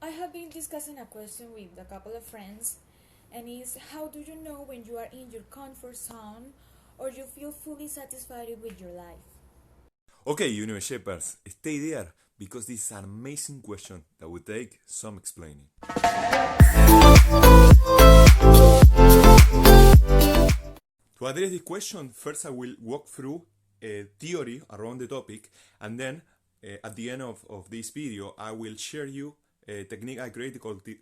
I have been discussing a question with a couple of friends, and is how do you know when you are in your comfort zone or you feel fully satisfied with your life? Okay, Universe Shepherds, stay there because this is an amazing question that will take some explaining. To address this question, first I will walk through a theory around the topic, and then at the end of this video, I will share you a technique I created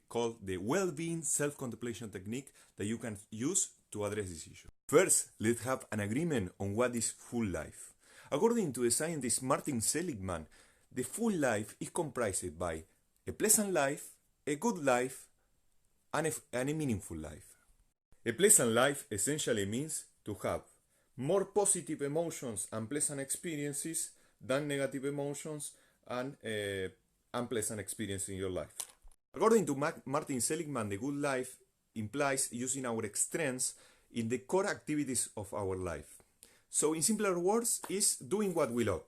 called the well-being self-contemplation technique that you can use to address this issue. First, let's have an agreement on what is full life. According to the scientist Martin Seligman, the full life is comprised by a pleasant life, a good life, and a meaningful life. A pleasant life essentially means to have more positive emotions and pleasant experiences than negative emotions and unpleasant experiences in your life. According to Martin Seligman, the good life implies using our strengths in the core activities of our life. So in simpler words, is doing what we love.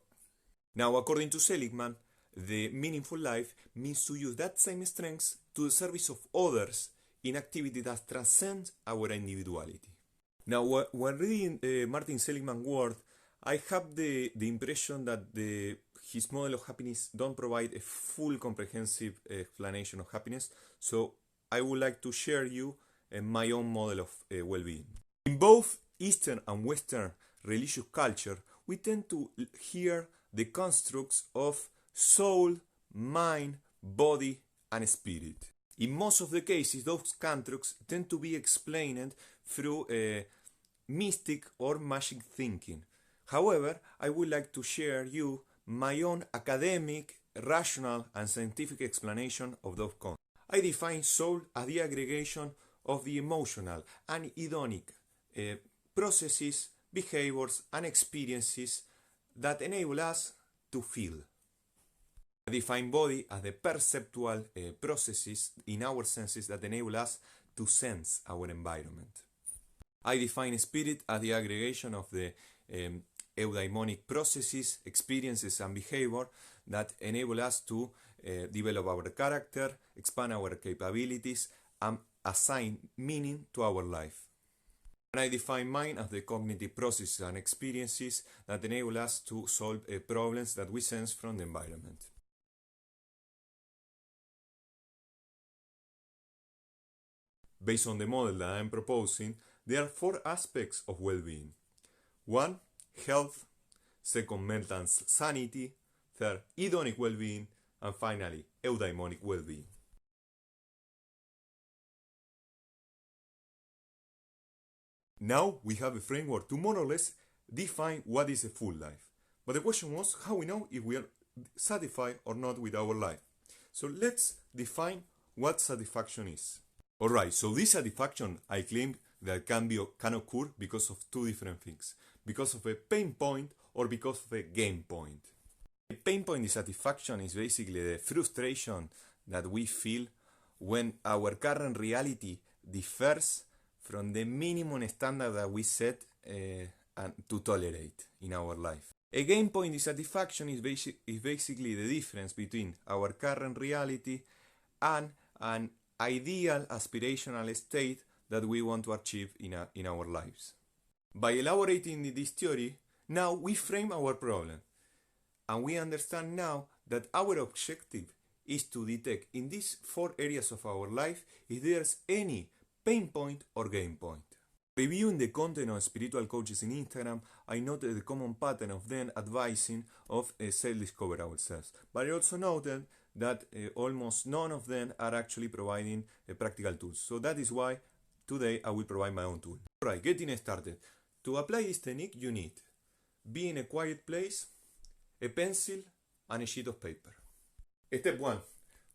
Now, according to Seligman, the meaningful life means to use that same strengths to the service of others in activity that transcends our individuality. Now, when reading Martin Seligman's work, I have the impression that his model of happiness don't provide a full comprehensive explanation of happiness, so I would like to share you my own model of well-being. In both Eastern and Western religious culture, we tend to hear the constructs of soul, mind, body, and spirit. In most of the cases, those constructs tend to be explained through mystic or magic thinking. However, I would like to share you my own academic, rational, and scientific explanation of those concepts. I define soul as the aggregation of the emotional and hedonic processes, behaviors, and experiences that enable us to feel. I define body as the perceptual processes in our senses that enable us to sense our environment. I define spirit as the aggregation of the eudaimonic processes, experiences, and behavior that enable us to develop our character, expand our capabilities, and assign meaning to our life. And I define mind as the cognitive processes and experiences that enable us to solve problems that we sense from the environment. Based on the model that I am proposing, there are 4 aspects of well-being. 1. Health. 2. Mental sanity. 3. Hedonic well-being. And finally, eudaimonic well-being. Now we have a framework to more or less define what is a full life. But the question was how we know if we are satisfied or not with our life. So let's define what satisfaction is. Alright, so this satisfaction I claim that can occur because of 2 different things. Because of a pain point or because of a gain point. A pain point dissatisfaction is basically the frustration that we feel when our current reality differs from the minimum standard that we set to tolerate in our life. A gain point dissatisfaction is basically the difference between our current reality and an ideal aspirational state that we want to achieve in our lives. By elaborating this theory, now we frame our problem, and we understand now that our objective is to detect in these 4 areas of our life if there's any pain point or gain point. Reviewing the content of spiritual coaches in Instagram, I noted the common pattern of them advising of self-discover ourselves. But I also noted that almost none of them are actually providing practical tools. So that is why today I will provide my own tool. Alright, getting started. To apply this technique, you need be in a quiet place, a pencil, and a sheet of paper. Step 1.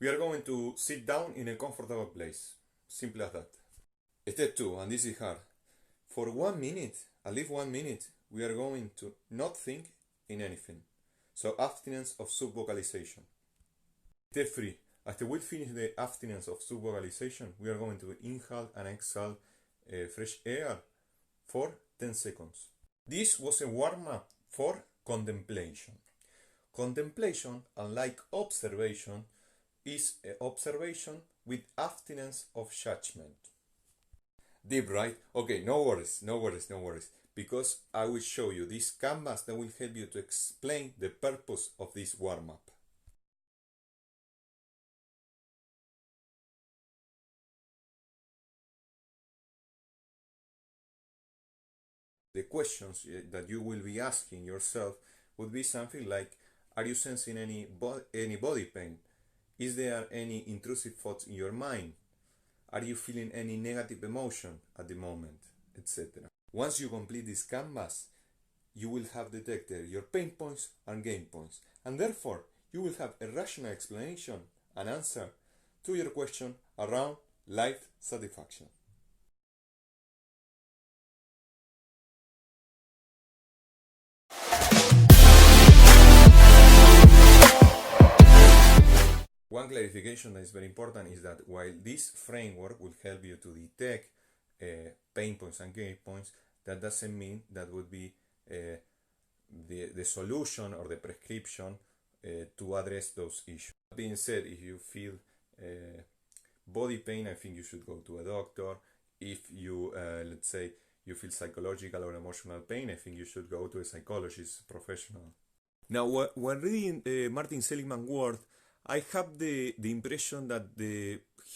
We are going to sit down in a comfortable place. Simple as that. Step 2, and this is hard. For 1 minute, at least 1 minute, we are going to not think in anything. So abstinence of subvocalization. Step 3. After we finish the abstinence of subvocalization, we are going to inhale and exhale fresh air for 10 seconds. This was a warm-up for contemplation. Contemplation, unlike observation, is observation with abstinence of judgment. Deep, right? Okay, no worries, no worries, no worries. Because I will show you this canvas that will help you to explain the purpose of this warm-up. The questions that you will be asking yourself would be something like, are you sensing any body pain? Is there any intrusive thoughts in your mind? Are you feeling any negative emotion at the moment? Etc. Once you complete this canvas, you will have detected your pain points and gain points, and therefore you will have a rational explanation and answer to your question around life satisfaction. One clarification that is very important is that while this framework will help you to detect pain points and gain points, that doesn't mean that would be the solution or the prescription to address those issues. That being said, if you feel body pain, I think you should go to a doctor. If you, let's say, you feel psychological or emotional pain, I think you should go to a psychologist professional. Now, when reading Martin Seligman's work, I have the impression that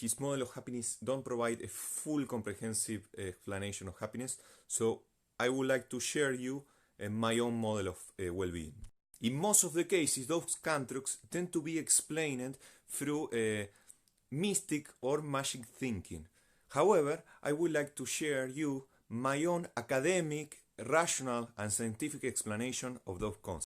his model of happiness don't provide a full comprehensive explanation of happiness, so I would like to share you my own model of well-being. In most of the cases, those constructs tend to be explained through mystic or magic thinking. However, I would like to share you my own academic, rational, and scientific explanation of those concepts.